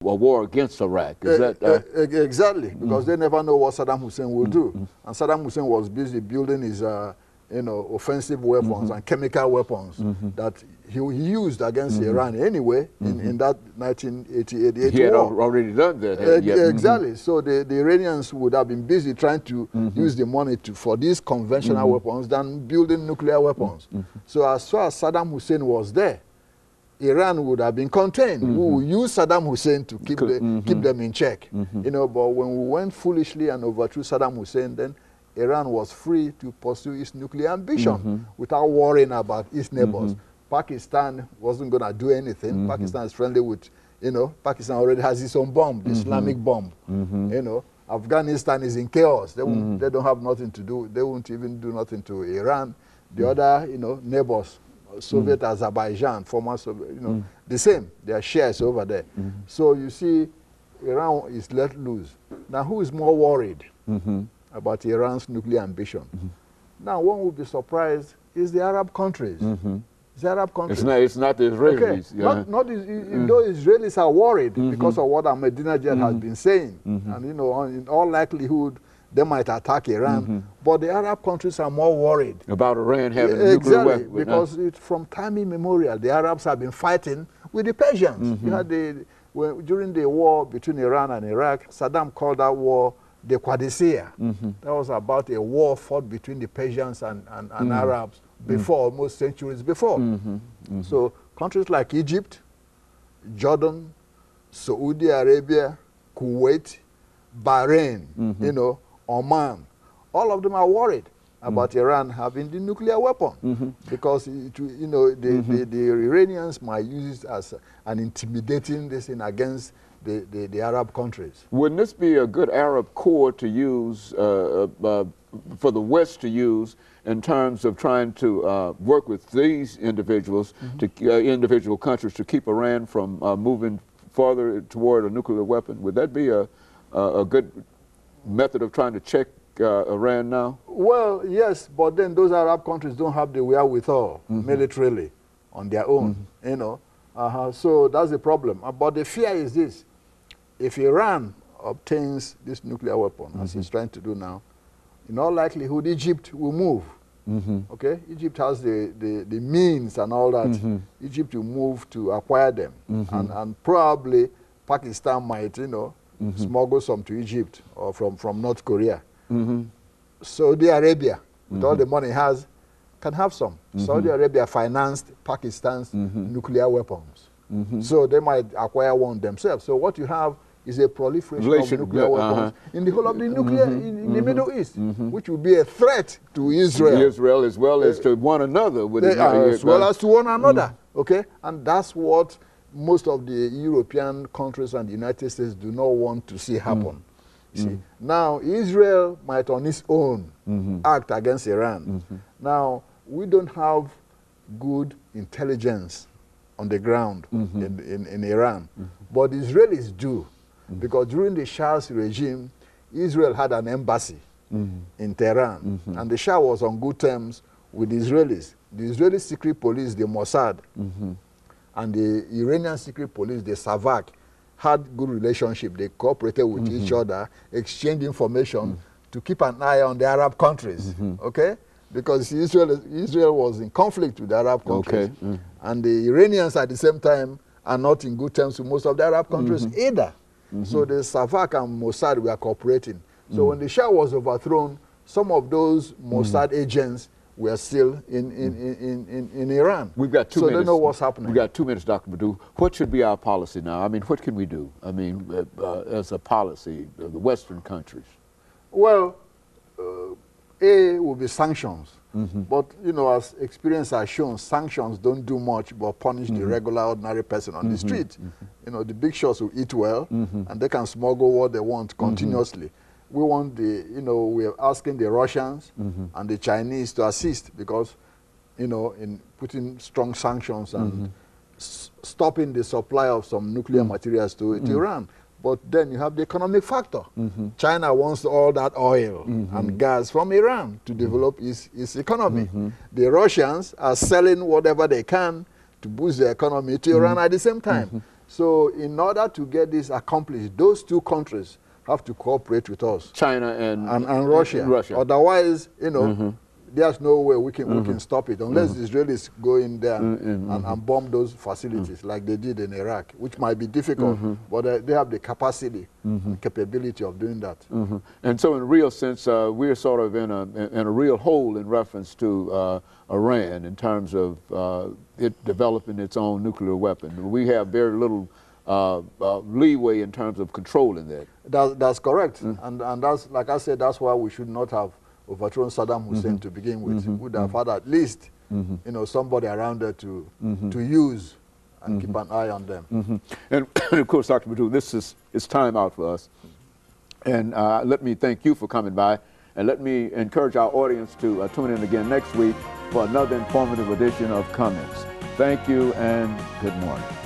a war against Iraq. Is that exactly, because they never know what Saddam Hussein will do. And Saddam Hussein was busy building his offensive weapons and chemical weapons that he used against Iran anyway in that 1988 he had war. already done that. Exactly. So the Iranians would have been busy trying to use the money for these conventional weapons than building nuclear weapons. So as far as Saddam Hussein was there, Iran would have been contained. We will use Saddam Hussein to keep them in check. But when we went foolishly and overthrew Saddam Hussein, then Iran was free to pursue its nuclear ambition without worrying about its neighbors. Pakistan wasn't going to do anything. Pakistan is friendly with, Pakistan already has its own bomb, the Islamic bomb. Afghanistan is in chaos. They don't have nothing to do. They won't even do nothing to Iran. The other, neighbors, Soviet Azerbaijan, former Soviet, the same. There are shares over there. So you see, Iran is let loose. Now, who is more worried about Iran's nuclear ambition? Now, one would be surprised is the Arab countries. The Arab countries. It's not the Israelis. Okay. Though Israelis are worried because of what Ahmadinejad has been saying. And, in all likelihood, they might attack Iran. But the Arab countries are more worried. About Iran having a nuclear weapon. Because from time immemorial, the Arabs have been fighting with the Persians. You had during the war between Iran and Iraq, Saddam called that war the Qadisiyah. That was about a war fought between the Persians and Arabs before, almost centuries before. So countries like Egypt, Jordan, Saudi Arabia, Kuwait, Bahrain, Oman, all of them are worried about Iran having the nuclear weapon because the Iranians might use it as an intimidating thing against the Arab countries. Wouldn't this be a good Arab core to use, for the West to use in terms of trying to work with these individuals, individual countries, to keep Iran from moving farther toward a nuclear weapon? Would that be a good method of trying to check Iran now? Well, yes, but then those Arab countries don't have the wherewithal militarily on their own, so that's the problem. But the fear is this: if Iran obtains this nuclear weapon, as it's trying to do now, in all likelihood, Egypt will move. Okay, Egypt has the means and all that. Egypt will move to acquire them, and probably Pakistan might, smuggle some to Egypt or from North Korea. Saudi Arabia, with all the money it has, can have some. Saudi Arabia financed Pakistan's nuclear weapons, so they might acquire one themselves. So what you have is a proliferation of nuclear weapons in the whole of the nuclear in the Middle East, which will be a threat to Israel. Israel as well as to one another. As well as to one another. Okay, and that's what most of the European countries and the United States do not want to see happen. See, now Israel might on its own act against Iran. Now, we don't have good intelligence on the ground in Iran, but the Israelis do. Because during the Shah's regime, Israel had an embassy in Tehran, and the Shah was on good terms with the Israelis. The Israeli secret police, the Mossad, and the Iranian secret police, the Savak, had good relationship. They cooperated with each other, exchanged information to keep an eye on the Arab countries, okay? Because Israel was in conflict with the Arab countries. And the Iranians at the same time are not in good terms with most of the Arab countries either. So the Savak and Mossad were cooperating. So when the Shah was overthrown, some of those Mossad agents were still in Iran. We've got 2 minutes. So they know what's happening. We've got 2 minutes, Dr. Madu. What should be our policy now? I mean, what can we do? I mean, as a policy of the Western countries? Well, A will be sanctions. But, as experience has shown, sanctions don't do much but punish the regular, ordinary person on the street. The big shots will eat well, and they can smuggle what they want continuously. We want we're asking the Russians and the Chinese to assist because, in putting strong sanctions and stopping the supply of some nuclear materials to Iran. But then you have the economic factor. China wants all that oil and gas from Iran to develop its economy. The Russians are selling whatever they can to boost the economy to Iran at the same time. So in order to get this accomplished, those two countries have to cooperate with us. China and Russia. Russia. Otherwise, you know, there's no way we can stop it unless the Israelis go in there and bomb those facilities like they did in Iraq, which might be difficult, but they have the capacity and capability of doing that. And so in a real sense, we're sort of in a real hole in reference to Iran in terms of it developing its own nuclear weapon. We have very little leeway in terms of controlling that. That's correct. And that's, like I said, that's why we should not have overthrown Saddam Hussein to begin with. We would have had at least you know, somebody around there to use and keep an eye on them. And of course, Dr. LMadu, it's time out for us. And let me thank you for coming by, and let me encourage our audience to tune in again next week for another informative edition of Comments. Thank you and good morning.